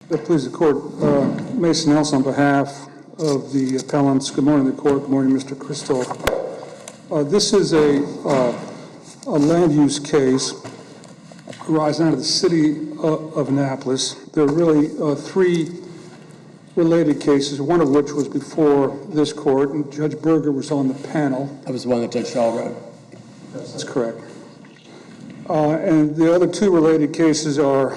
Please, the court. Mason Nelson on behalf of the appellants. Good morning, the court. Good morning, Mr. Christoph. This is a land use case arising out of the city of Annapolis. There are really three related cases, one of which was before this court, and Judge Berger was on the panel. That was the one that Judge Shaw wrote. That's correct. And the other two related cases are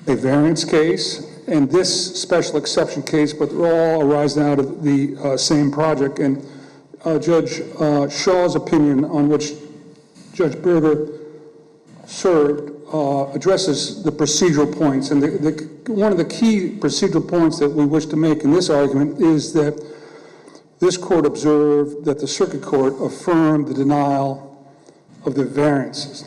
a variance case and this special exception case, but they're all arising out of the same project. And Judge Shaw's opinion, on which Judge Berger served, addresses the procedural points. And one of the key procedural points that we wish to make in this argument is that this court observed that the circuit court affirmed the denial of the variances.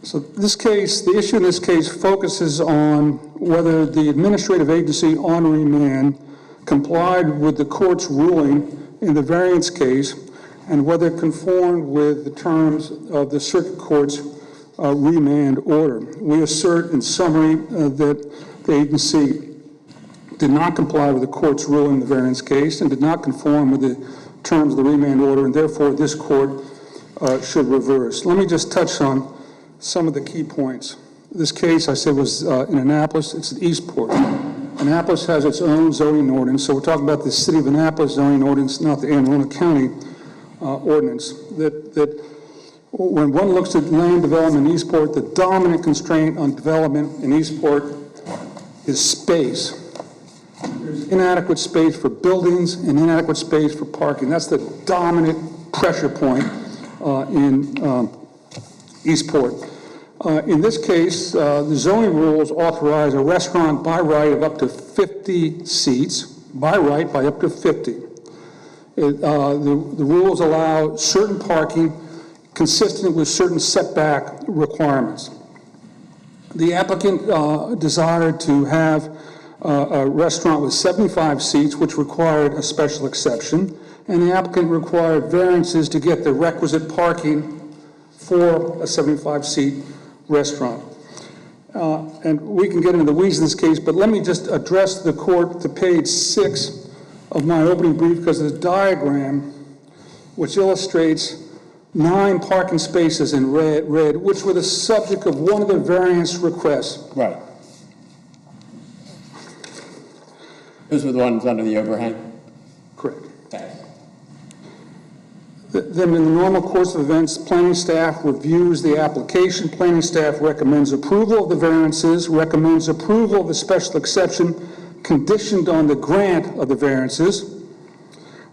So this case, the issue in this case focuses on whether the administrative agency on remand complied with the court's ruling in the variance case and whether it conformed with the terms of the circuit court's remand order. We assert in summary that the agency did not comply with the court's ruling in the variance case and did not conform with the terms of the remand order, and therefore this court should reverse. Let me just touch on some of the key points. This case, I said, was in Annapolis. It's in Eastport. Annapolis has its own zoning ordinance, so we're talking about the City of Annapolis zoning ordinance, not the Anne Arundel County ordinance. That when one looks at land development in Eastport, the dominant constraint on development in Eastport is space. There's inadequate space for buildings and inadequate space for parking. That's the dominant pressure point in Eastport. In this case, the zoning rules authorize a restaurant by right of up to 50 seats, by right by up to 50. The rules allow certain parking consistent with certain setback requirements. The applicant desired to have a restaurant with 75 seats, which required a special exception, and the applicant required variances to get the requisite parking for a 75-seat restaurant. And we can get into the weeds in this case, but let me just address the court to page 6 of my opening brief, because there's a diagram which illustrates 9 parking spaces in red, which were the subject of one of the variance requests. Right. Those were the ones under the overhang? Correct. Thanks. Then in the normal course of events, planning staff reviews the application. Planning staff recommends approval of the variances, recommends approval of the special exception conditioned on the grant of the variances.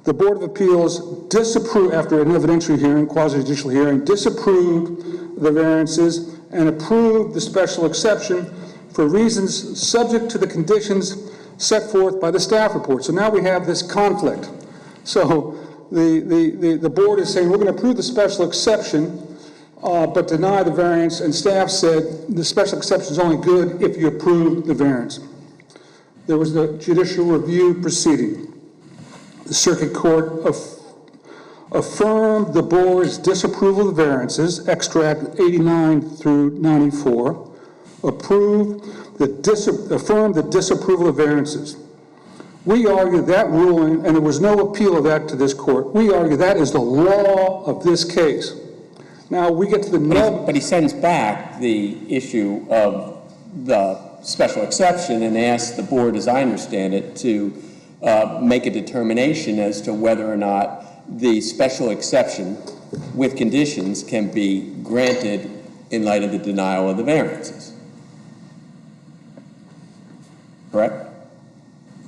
The Board of Appeals disapproved, after an evidentiary hearing, quasi-judicial hearing, disapproved the variances and approved the special exception for reasons subject to the conditions set forth by the staff report. So now we have this conflict. So the board is saying we're going to approve the special exception but deny the variance, and staff said the special exception is only good if you approve the variance. There was the judicial review proceeding. The circuit court affirmed the board's disapproval of the variances, extract 89 through 94, affirmed the disapproval of variances. We argue that ruling, and there was no appeal of that to this court, we argue that is the law of this case. Now we get to the but he sends back the issue of the special exception and asks the board, as I understand it, to make a determination as to whether or not the special exception with conditions can be granted in light of the denial of the variances. Correct?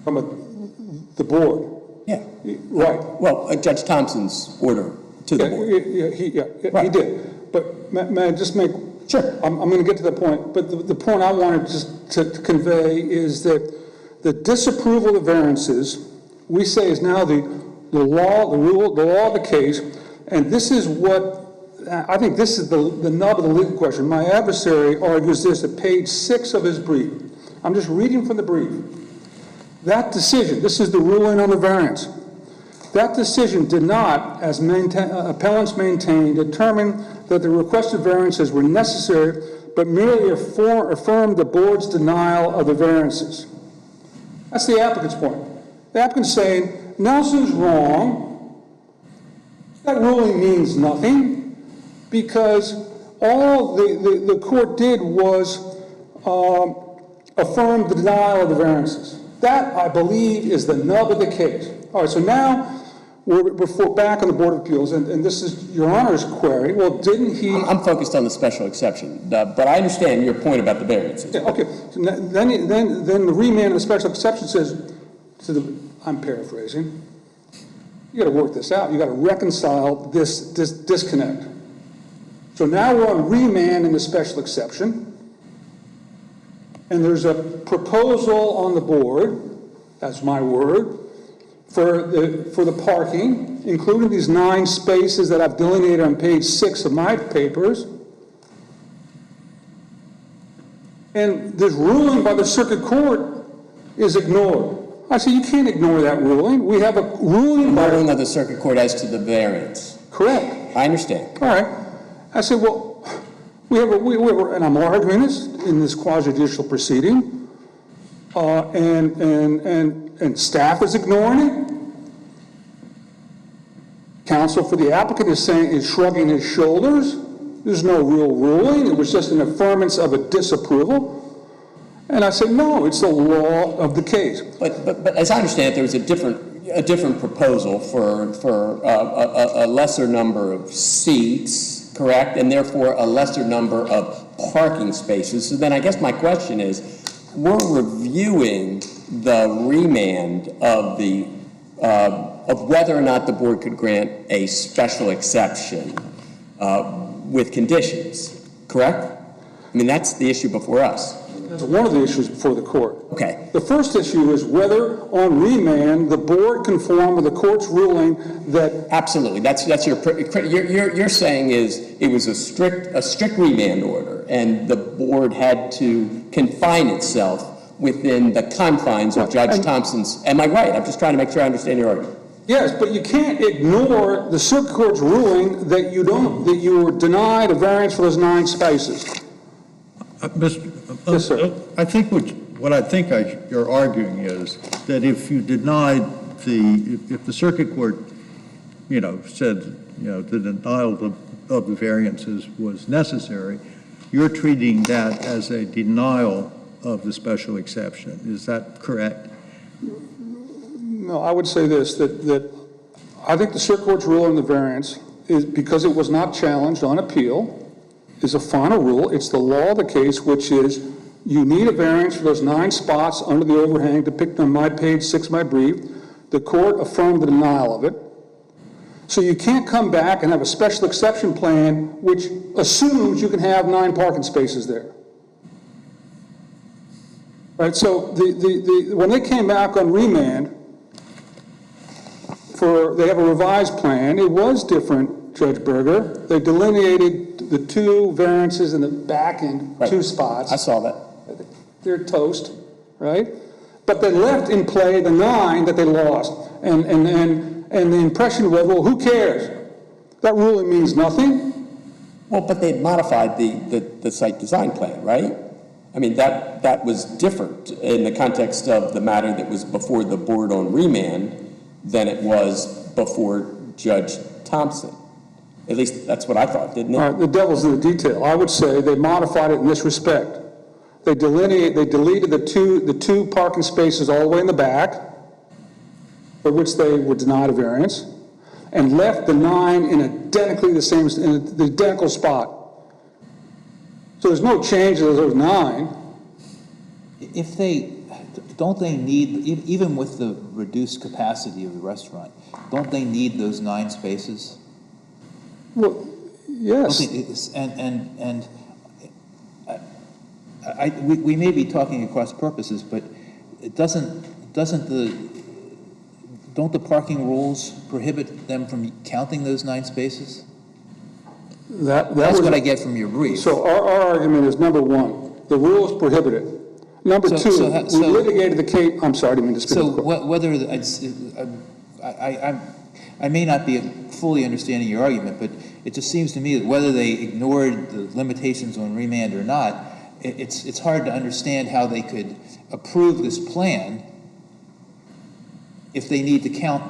from the board. Yeah. Right. Well, Judge Thompson's order to the board. He did. But may I just make... Sure. I'm going to get to the point. But the point I wanted just to convey is that the disapproval of variances, we say, is now the law, the rule, the law of the case. And this is what... I think this is the nub of the legal question. My adversary argues this at page 6 of his brief. I'm just reading from the brief. That decision, this is the ruling on the variance. That decision did not, as appellants maintain, determine that the requested variances were necessary, but merely affirmed the board's denial of the variances. That's the applicant's point. The applicant's saying, Nelson's wrong. That ruling means nothing because all the court did was affirm the denial of the variances. That, I believe, is the nub of the case. All right, so now we're back on the Board of Appeals, and this is Your Honor's query. Well, didn't he... I'm focused on the special exception, but I understand your point about the variances. Yeah, okay, so then the remand of the special exception says, I'm paraphrasing, you got to work this out. You got to reconcile this disconnect. So now we're on remand in the special exception, and there's a proposal on the board, that's my word, for the parking, including these 9 spaces that I've delineated on page 6 of my papers. And this ruling by the circuit court is ignored. I say you can't ignore that ruling. We have a ruling by... Ruling of the circuit court as to the variance. Correct. I understand. All right. I said, well, and I'm arguing this in this quasi-judicial proceeding, and staff is ignoring it. Counsel for the applicant is shrugging his shoulders. There's no real ruling. It was just an affirmance of a disapproval. And I said, no, it's the law of the case. But as I understand it, there was a different proposal for a lesser number of seats, correct? And therefore a lesser number of parking spaces. So then I guess my question is, we're reviewing the remand of whether or not the board could grant a special exception with conditions, correct? I mean, that's the issue before us. That's one of the issues before the court. Okay. The first issue is whether on remand the board conformed with the court's ruling that... Absolutely. That's you're saying is it was a strict remand order, and the board had to confine itself within the confines of Judge Thompson's. Am I right? I'm just trying to make sure I understand your argument. Yes, but you can't ignore the circuit court's ruling that you were denied a variance for those 9 spaces. Yes, sir. I think what I think you're arguing is that if you denied if the circuit court, said, the denial of the variances was necessary, you're treating that as a denial of the special exception. Is that correct? No, I would say this, that I think the circuit court's ruling the variance is, because it was not challenged on appeal, is a final rule. It's the law of the case, which is you need a variance for those 9 spots under the overhang depicted on my page 6 of my brief. The court affirmed the denial of it. So you can't come back and have a special exception plan which assumes you can have 9 parking spaces there. Right, so when they came back on remand, they have a revised plan. It was different, Judge Berger. They delineated the 2 variances in the back end, right. 2 spots. I saw that. They're toast, right? But they left in play the 9 that they lost. And the impression was, well, who cares? That ruling means nothing. Well, but they modified the site design plan, right? I mean, that was different in the context of the matter that was before the board on remand than it was before Judge Thompson. At least that's what I thought, didn't it? All right, the devil's in the detail. I would say they modified it in this respect. They deleted the two parking spaces all the way in the back, for which they were denied a variance, and left the 9 in identically in the identical spot. So there's no change to those 9. If don't they need, even with the reduced capacity of the restaurant, don't they need those 9 spaces? Well, yes. We may be talking across purposes, but don't the parking rules prohibit them from counting those 9 spaces? That's what I get from your brief. So our argument is, number 1, the rules prohibit it. Number 2, we litigated the case. I'm sorry, I didn't mean to speak. So whether I may not be fully understanding your argument, but it just seems to me that whether they ignored the limitations on remand or not, it's hard to understand how they could approve this plan if they need to count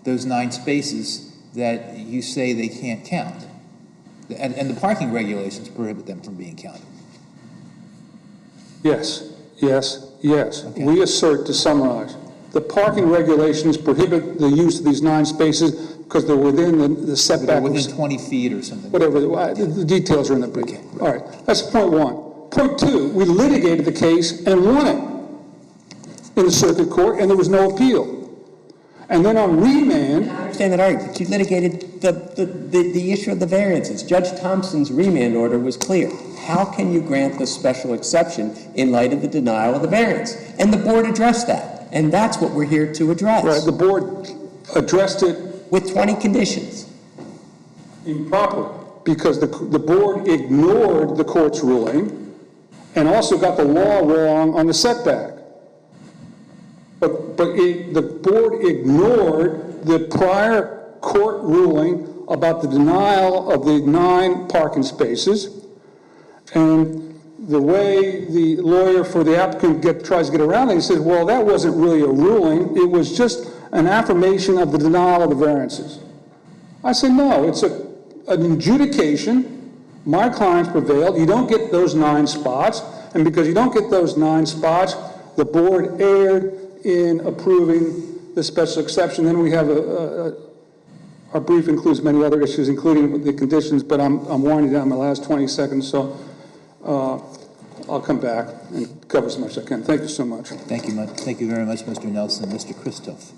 those 9 spaces that you say they can't count. And the parking regulations prohibit them from being counted. Yes, yes, yes. Okay. We assert, to summarize, the parking regulations prohibit the use of these 9 spaces because they're within the setback. Within 20 feet or something. Whatever, the details are in the brief. Okay. All right, that's point 1. Point 2, we litigated the case and won it in the circuit court, and there was no appeal. And then on remand, I understand that argument, but you litigated the issue of the variances. Judge Thompson's remand order was clear. How can you grant the special exception in light of the denial of the variance? And the board addressed that, and that's what we're here to address. right, the board addressed it With 20 conditions. improperly because the board ignored the court's ruling and also got the law wrong on the setback. But the board ignored the prior court ruling about the denial of the 9 parking spaces. And the way the lawyer for the applicant tries to get around it, he says, well, that wasn't really a ruling. It was just an affirmation of the denial of the variances. I said, no, it's an adjudication. My clients prevailed. You don't get those 9 spots. And because you don't get those 9 spots, the board erred in approving the special exception. Then we have our brief includes many other issues, including the conditions, but I'm winding down my last 20 seconds, so I'll come back and cover as much as I can. Thank you so much. Thank you very much, Mr. Nelson. Mr. Christoph.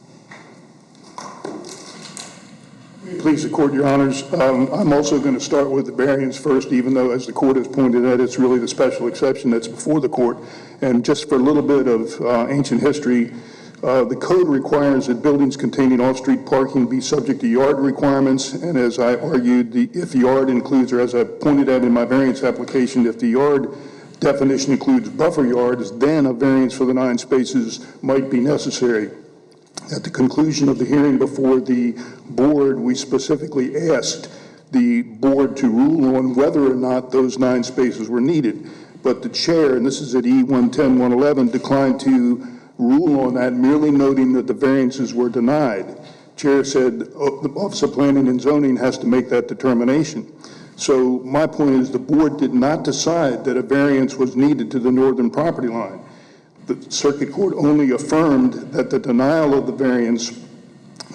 Please, the court, your honors. I'm also going to start with the variance first, even though, as the court has pointed out, it's really the special exception that's before the court. And just for a little bit of ancient history, the code requires that buildings containing off-street parking be subject to yard requirements. And as I argued, if the yard includes, or as I pointed out in my variance application, if the yard definition includes buffer yards, then a variance for the 9 spaces might be necessary. At the conclusion of the hearing before the board, we specifically asked the board to rule on whether or not those 9 spaces were needed. But the chair, and this is at E110-111, declined to rule on that, merely noting that the variances were denied. Chair said the Office of Planning and Zoning has to make that determination. So my point is the board did not decide that a variance was needed to the northern property line. The circuit court only affirmed that the denial of the variance,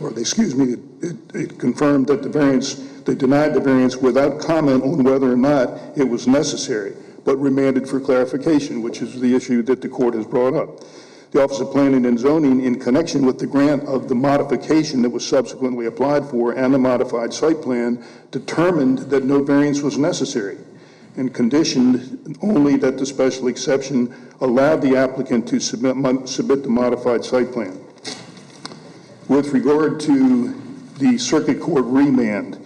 or excuse me, it confirmed that they denied the variance without comment on whether or not it was necessary, but remanded for clarification, which is the issue that the court has brought up. The Office of Planning and Zoning, in connection with the grant of the modification that was subsequently applied for and the modified site plan, determined that no variance was necessary and conditioned only that the special exception allowed the applicant to submit the modified site plan. With regard to the circuit court remand,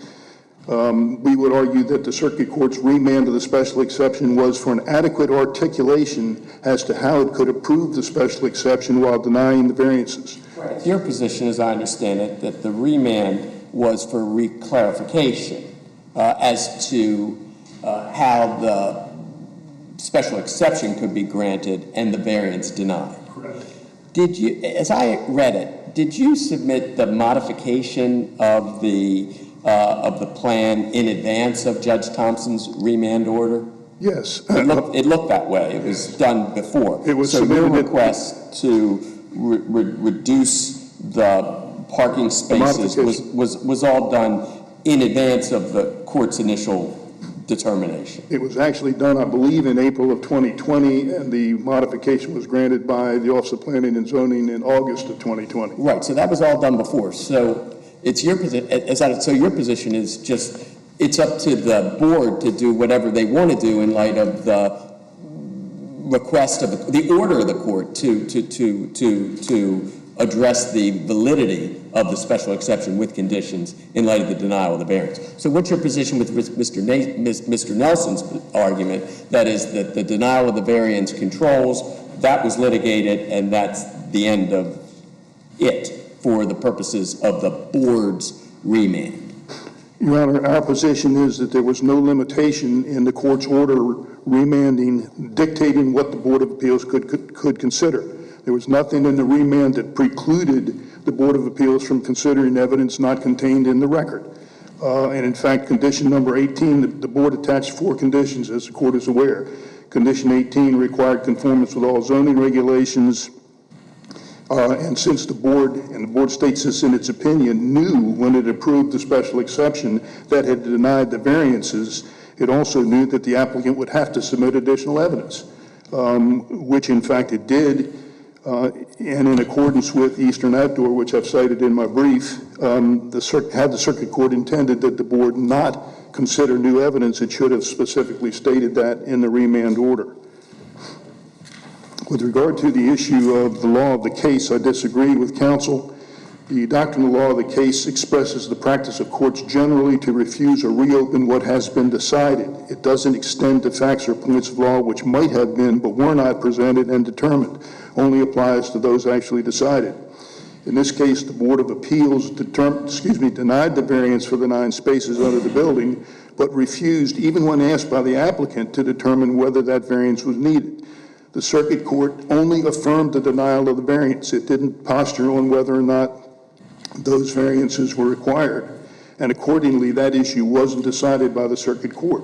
we would argue that the circuit court's remand of the special exception was for an adequate articulation as to how it could approve the special exception while denying the variances. Right. Your position, as I understand it, that the remand was for clarification as to how the special exception could be granted and the variance denied. Correct. Did you, as I read it, did you submit the modification of the plan in advance of Judge Thompson's remand order? Yes. It looked that way. It was done before. It was so your submitted request to reduce the parking spaces was all done in advance of the court's initial determination. It was actually done, I believe, in April of 2020, and the modification was granted by the Office of Planning and Zoning in August of 2020. Right. So that was all done before. So it's your position. So your position is just it's up to the board to do whatever they want to do in light of the request of the order of the court to address the validity of the special exception with conditions in light of the denial of the variance. So what's your position with Mr. Nelson's argument, that is that the denial of the variance controls, that was litigated, and that's the end of it for the purposes of the board's remand? Your Honor, our position is that there was no limitation in the court's order remanding, dictating what the Board of Appeals could consider. There was nothing in the remand that precluded the Board of Appeals from considering evidence not contained in the record. And in fact, condition number 18, the board attached 4 conditions, as the court is aware. Condition 18 required conformance with all zoning regulations. And since the board states this in its opinion, knew when it approved the special exception that had denied the variances, it also knew that the applicant would have to submit additional evidence, which in fact it did. And in accordance with Eastern Outdoor, which I've cited in my brief, had the circuit court intended that the board not consider new evidence, it should have specifically stated that in the remand order. With regard to the issue of the law of the case, I disagree with counsel. The doctrinal law of the case expresses the practice of courts generally to refuse or reopen what has been decided. It doesn't extend to facts or points of law which might have been but were not presented and determined. Only applies to those actually decided. In this case, the Board of Appeals denied the variance for the 9 spaces under the building, but refused, even when asked by the applicant, to determine whether that variance was needed. The circuit court only affirmed the denial of the variance. It didn't posture on whether or not those variances were required. And accordingly, that issue wasn't decided by the circuit court.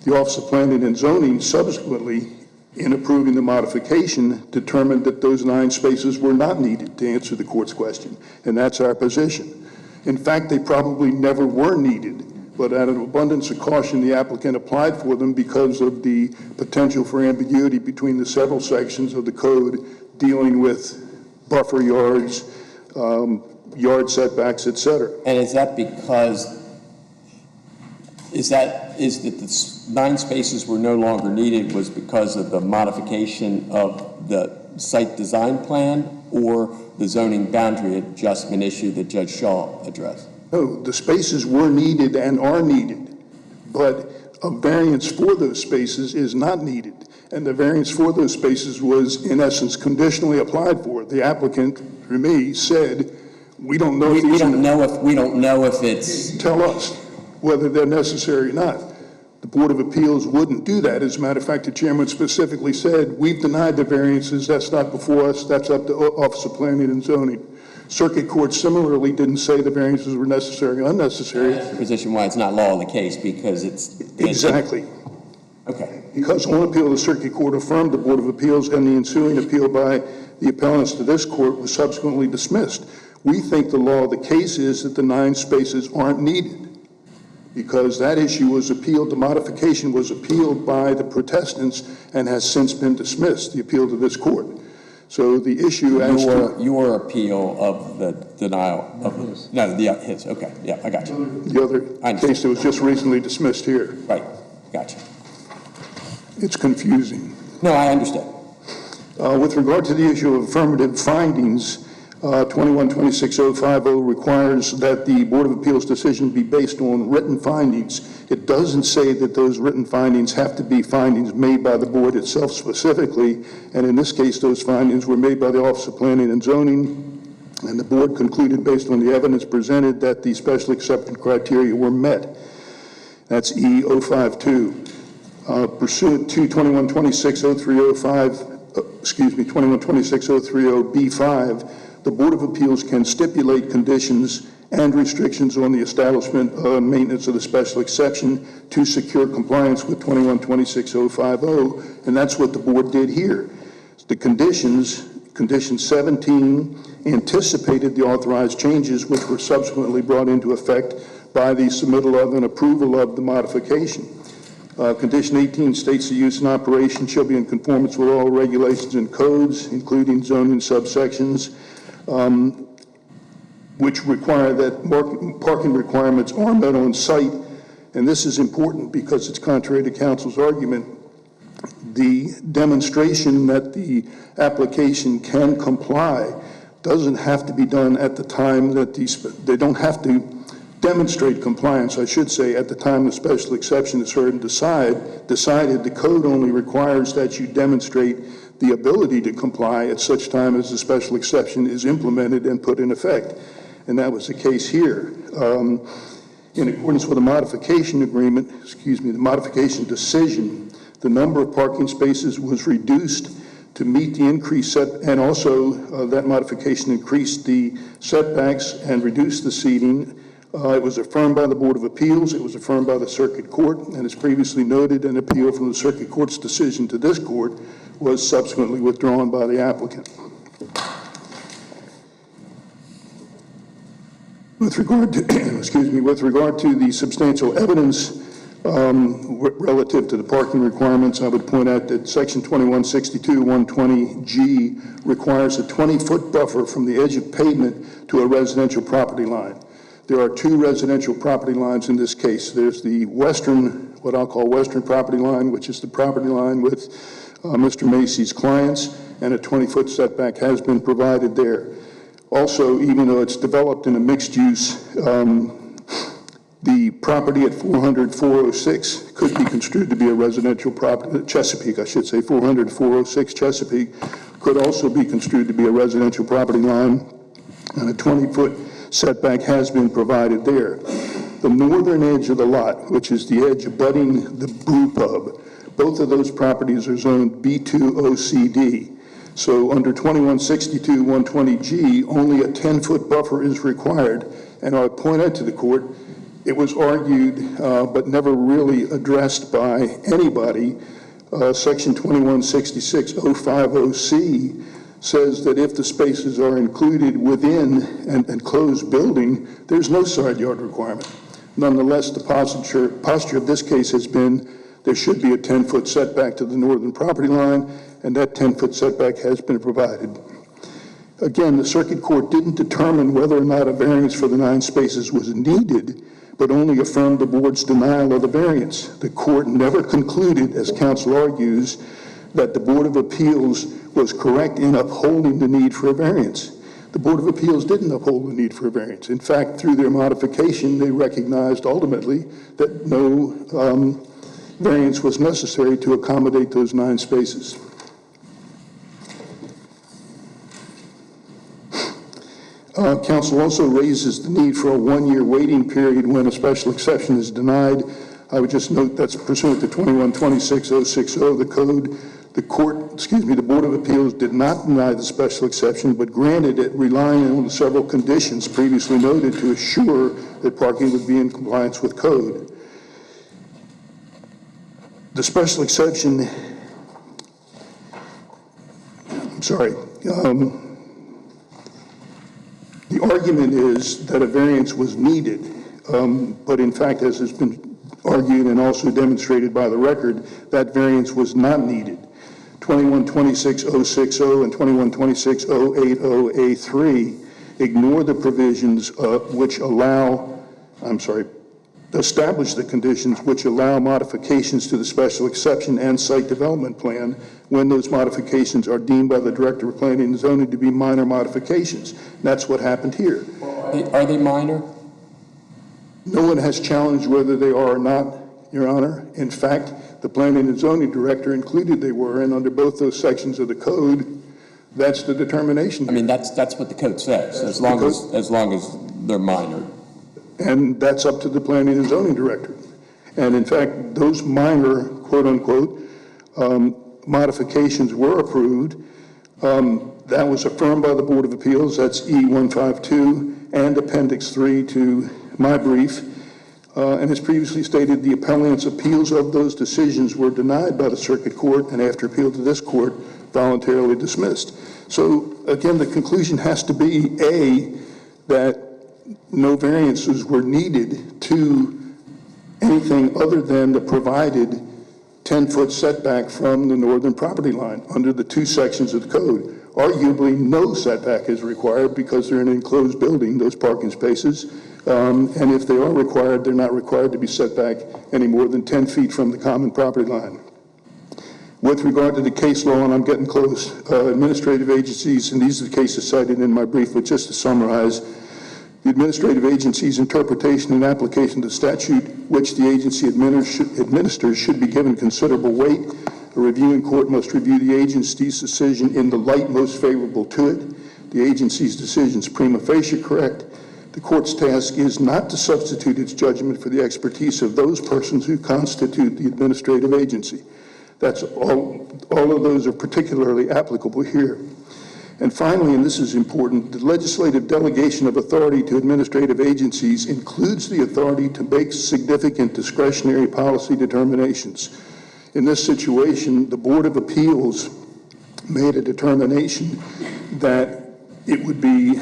The Office of Planning and Zoning subsequently, in approving the modification, determined that those 9 spaces were not needed to answer the court's question. And that's our position. In fact, they probably never were needed. But out of abundance of caution, the applicant applied for them because of the potential for ambiguity between the several sections of the code dealing with buffer yards, yard setbacks, et cetera. And is that because, is that the 9 spaces were no longer needed was because of the modification of the site design plan or the zoning boundary adjustment issue that Judge Shaw addressed? No, the spaces were needed and are needed, but a variance for those spaces is not needed. And the variance for those spaces was, in essence, conditionally applied for. The applicant, through me, said, we don't know if we don't know if it's... Tell us whether they're necessary or not. The Board of Appeals wouldn't do that. As a matter of fact, the chairman specifically said, we've denied the variances, that's not before us, that's up to Office of Planning and Zoning. Circuit Court similarly didn't say the variances were necessary or unnecessary. That's the position why it's not law of the case, because it's... Exactly. Okay. Because on appeal, the Circuit Court affirmed the Board of Appeals, and the ensuing appeal by the appellants to this court was subsequently dismissed. We think the law of the case is that the 9 spaces aren't needed, because that issue was appealed, the modification was appealed by the protestants and has since been dismissed, the appeal to this court. So the issue as to... Your appeal of the denial of... his, okay, yeah, I got you. The other case that was just recently dismissed here. Right, gotcha. It's confusing. No, I understand. With regard to the issue of affirmative findings, 21-26050 requires that the Board of Appeals decision be based on written findings. It doesn't say that those written findings have to be findings made by the board itself specifically, and in this case, those findings were made by the Office of Planning and Zoning, and the board concluded based on the evidence presented that the special exception criteria were met. That's E052. Pursuant to 21-260305B5, the Board of Appeals can stipulate conditions and restrictions on the establishment and maintenance of the special exception to secure compliance with 21-26050, and that's what the board did here. The condition 17 anticipated the authorized changes which were subsequently brought into effect by the submittal of and approval of the modification. Condition 18 states the use and operation shall be in conformance with all regulations and codes, including zoning subsections, which require that parking requirements are met on site. And this is important because it's contrary to counsel's argument. The demonstration that the application can comply doesn't have to be done at the time that they don't have to demonstrate compliance, I should say, at the time the special exception is heard and decided. The code only requires that you demonstrate the ability to comply at such time as the special exception is implemented and put in effect. and that was the case here. In accordance with the modification agreement, the modification decision, the number of parking spaces was reduced to meet the increased set, and also that modification increased the setbacks and reduced the seating. It was affirmed by the Board of Appeals, it was affirmed by the Circuit Court, and as previously noted, an appeal from the Circuit Court's decision to this court was subsequently withdrawn by the applicant. With regard to, with regard to the substantial evidence relative to the parking requirements, I would point out that Section 2162-120G requires a 20-foot buffer from the edge of pavement to a residential property line. There are two residential property lines in this case. There's the western, what I'll call western property line, which is the property line with Mr. Macy's clients, and a 20-foot setback has been provided there. Also, even though it's developed in a mixed use, the property at 400-406 could be construed to be a residential property, Chesapeake, I should say, 400-406 Chesapeake could also be construed to be a residential property line, and a 20-foot setback has been provided there. The northern edge of the lot, which is the edge abutting the brew pub, both of those properties are zoned B2 OCD. So under 2162-120G, only a 10-foot buffer is required. And I point out to the court, it was argued but never really addressed by anybody. Section 2166-050C says that if the spaces are included within an enclosed building, there's no side yard requirement. Nonetheless, the posture of this case has been there should be a 10-foot setback to the northern property line, and that 10-foot setback has been provided. Again, the Circuit Court didn't determine whether or not a variance for the 9 spaces was needed, but only affirmed the board's denial of the variance. The court never concluded, as counsel argues, that the Board of Appeals was correct in upholding the need for a variance. The Board of Appeals didn't uphold the need for a variance. In fact, through their modification, they recognized ultimately that no variance was necessary to accommodate those 9 spaces. Council also raises the need for a 1-year waiting period when a special exception is denied. I would just note that's pursuant to 2126-060, the code. The Board of Appeals did not deny the special exception, but granted it, relying on several conditions previously noted to assure that parking would be in compliance with code. The special exception, the argument is that a variance was needed, but in fact, as has been argued and also demonstrated by the record, that variance was not needed. 2126-060 and 2126-080A3 ignore the provisions which establish the conditions which allow modifications to the special exception and site development plan when those modifications are deemed by the Director of Planning and Zoning to be minor modifications. That's what happened here. Are they minor? No one has challenged whether they are or not, Your Honor. In fact, the Planning and Zoning Director included they were, and under both those sections of the code, that's the determination. I mean, that's what the code says, as long as they're minor. And that's up to the Planning and Zoning Director. And in fact, those minor, quote unquote, modifications were approved. That was affirmed by the Board of Appeals. That's E152 and Appendix 3 to my brief. And as previously stated, the appellant's appeals of those decisions were denied by the Circuit Court, and after appeal to this court, voluntarily dismissed. So again, the conclusion has to be, A, that no variances were needed to anything other than the provided 10-foot setback from the northern property line under the 2 sections of the code. Arguably, no setback is required because they're in an enclosed building, those parking spaces. And if they are required, they're not required to be set back any more than 10 feet from the common property line. With regard to the case law, and I'm getting close, administrative agencies, and these are the cases cited in my brief, but just to summarize, the administrative agency's interpretation and application of the statute which the agency administers should be given considerable weight. A reviewing court must review the agency's decision in the light most favorable to it. The agency's decision is prima facie correct. The court's task is not to substitute its judgment for the expertise of those persons who constitute the administrative agency. That's all of those are particularly applicable here. And finally, and this is important, the legislative delegation of authority to administrative agencies includes the authority to make significant discretionary policy determinations. In this situation, the Board of Appeals made a determination that it would be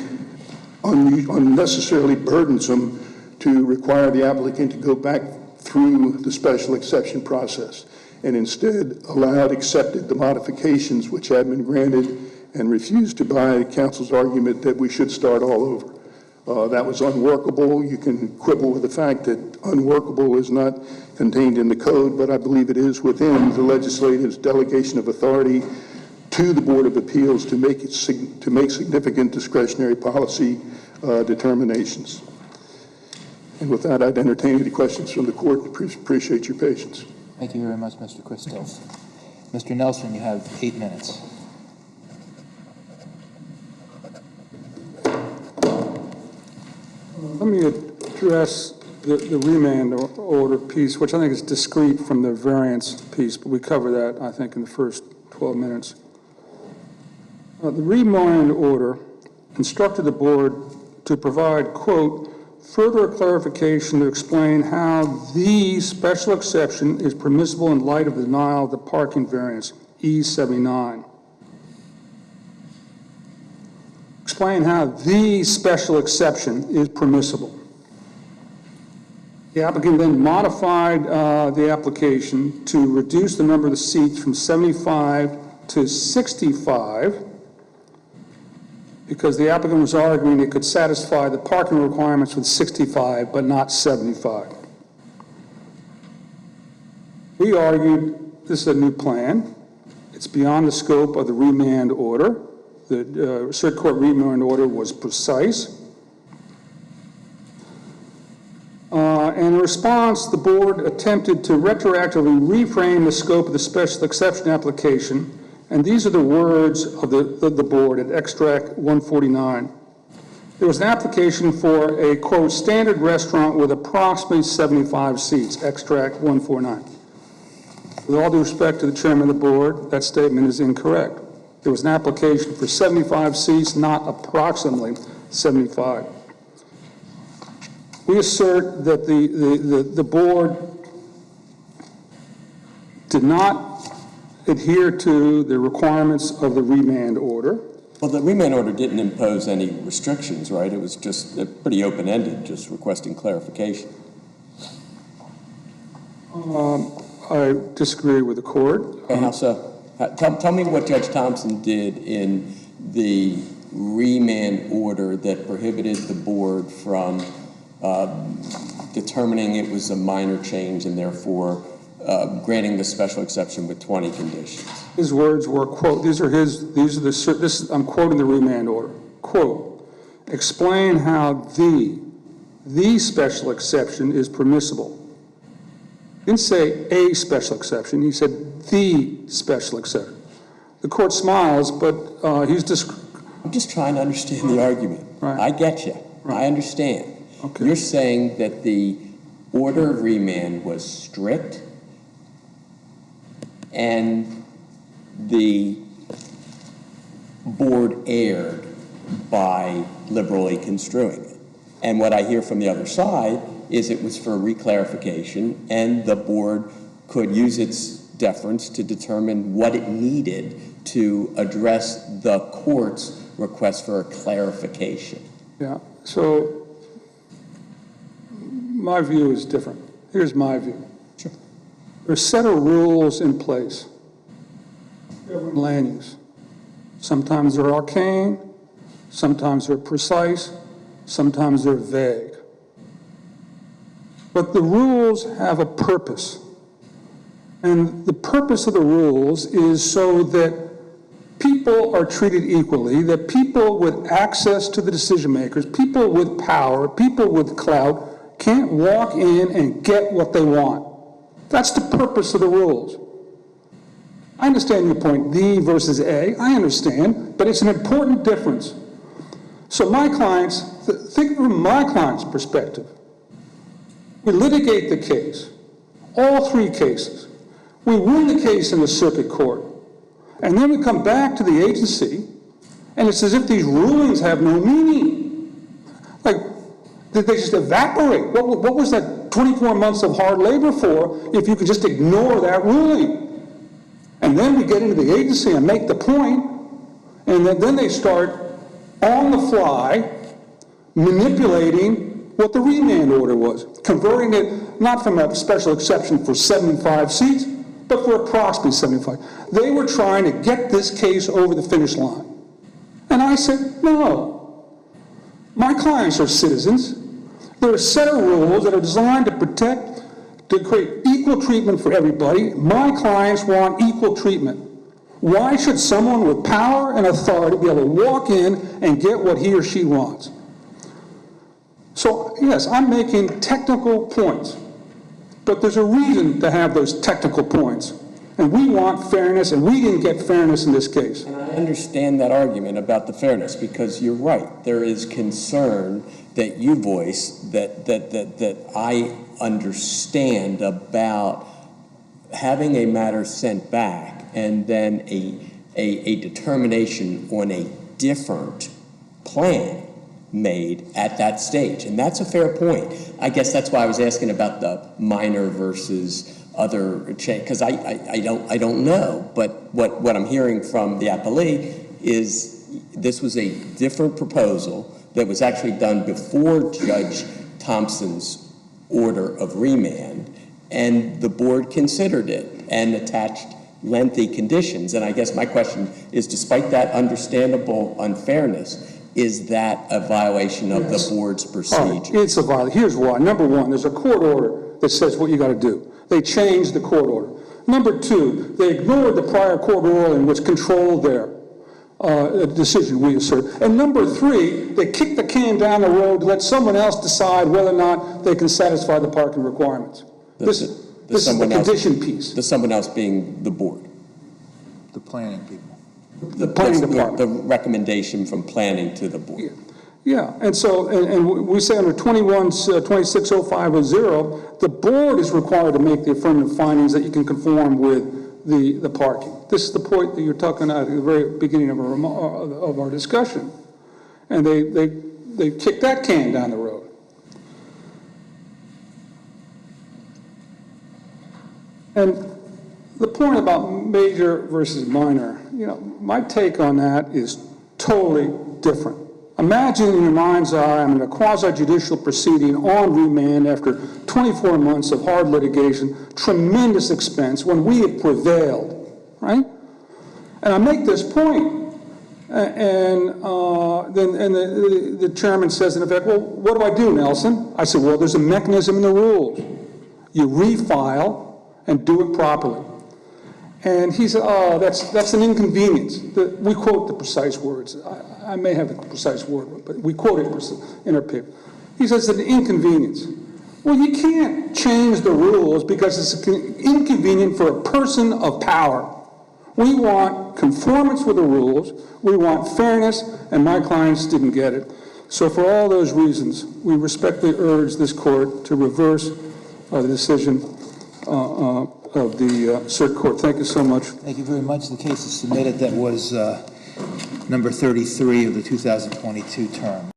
unnecessarily burdensome to require the applicant to go back through the special exception process, and instead accepted the modifications which had been granted and refused to buy counsel's argument that we should start all over. That was unworkable. You can quibble with the fact that unworkable is not contained in the code, but I believe it is within the legislative's delegation of authority to the Board of Appeals to make significant discretionary policy determinations. And with that, I'd entertain any questions from the court. Appreciate your patience. Thank you very much, Mr. Christos. Mr. Nelson, you have 8 minutes. Let me address the remand order piece, which I think is discrete from the variance piece, but we cover that, I think, in the first 12 minutes. The remand order instructed the board to provide, quote, further clarification to explain how the special exception is permissible in light of the denial of the parking variance, E79. Explain how the special exception is permissible. The applicant then modified the application to reduce the number of the seats from 75 to 65 because the applicant was arguing it could satisfy the parking requirements with 65 but not 75. We argued this is a new plan. It's beyond the scope of the remand order. The circuit court remand order was precise. And in response, the board attempted to retroactively reframe the scope of the special exception application, and these are the words of the board at extract 149. There was an application for a, quote, standard restaurant with approximately 75 seats, extract 149. With all due respect to the chairman of the board, that statement is incorrect. There was an application for 75 seats, not approximately 75. We assert that the board did not adhere to the requirements of the remand order. Well, the remand order didn't impose any restrictions, right? It was just pretty open-ended, just requesting clarification. I disagree with the court. Okay, how so? Tell me what Judge Thompson did in the remand order that prohibited the board from determining it was a minor change and therefore granting the special exception with 20 conditions. His words were, quote, I'm quoting the remand order, quote, explain how the special exception is permissible. He didn't say a special exception, he said the special exception. The court smiles, but I'm just trying to understand the argument. Right. I get you. Right. I understand. Okay. You're saying that the order of remand was strict and the board erred by liberally construing it. And what I hear from the other side is it was for reclarification and the board could use its deference to determine what it needed to address the court's request for a clarification. Yeah, so my view is different. Here's my view. Sure. There's a set of rules in place. Land use. Sometimes they're arcane, sometimes they're precise, sometimes they're vague. But the rules have a purpose. And the purpose of the rules is so that people are treated equally, that people with access to the decision makers, people with power, people with clout, can't walk in and get what they want. That's the purpose of the rules. I understand your point, the versus A. I understand, but it's an important difference. So my clients think from my client's perspective. We litigate the case, all three cases. We win the case in the circuit court. And then we come back to the agency, and it's as if these rulings have no meaning. Like, did they just evaporate? What was that 24 months of hard labor for if you could just ignore that ruling? And then we get into the agency and make the point, and then they start on the fly manipulating what the remand order was, converting it not from a special exception for 75 seats, but for approximately 75. They were trying to get this case over the finish line. And I said, no. My clients are citizens. There are a set of rules that are designed to protect, to create equal treatment for everybody. My clients want equal treatment. Why should someone with power and authority be able to walk in and get what he or she wants? So, yes, I'm making technical points, but there's a reason to have those technical points. And we want fairness, and we didn't get fairness in this case. And I understand that argument about the fairness, because you're right. There is concern that you voice that I understand about having a matter sent back and then a determination on a different plan made at that stage. And that's a fair point. I guess that's why I was asking about the minor versus other change, because I don't know. But what I'm hearing from the appellee is this was a different proposal that was actually done before Judge Thompson's order of remand, and the board considered it and attached lengthy conditions. And I guess my question is, despite that understandable unfairness, is that a violation of the board's procedure? It's a violation. Here's why. Number one, there's a court order that says what you got to do. They changed the court order. Number two, they ignored the prior court ruling which controlled their decision, we assert. And number three, they kicked the can down the road to let someone else decide whether or not they can satisfy the parking requirements. This is the condition piece. The someone else being the board. The planning people. The planning department. The recommendation from planning to the board. Yeah, and so, and we say under 2605.0, the board is required to make the affirmative findings that you can conform with the parking. This is the point that you're talking about at the very beginning of our discussion. And they kicked that can down the road. And the point about major versus minor, my take on that is totally different. Imagine in your mind's eye, I'm in a quasi-judicial proceeding on remand after 24 months of hard litigation, tremendous expense, when we have prevailed, right? And I make this point, and then the chairman says, in effect, well, what do I do, Nelson? I said, well, there's a mechanism in the rules. You refile and do it properly. And he said, oh, that's an inconvenience. We quote the precise words. I may have the precise word, but we quote it in our paper. He says it's an inconvenience. Well, you can't change the rules because it's inconvenient for a person of power. We want conformance with the rules. We want fairness, and my clients didn't get it. So for all those reasons, we respectfully urge this court to reverse the decision of the circuit court. Thank you so much. Thank you very much. The case is submitted. That was number 33 of the 2022 term.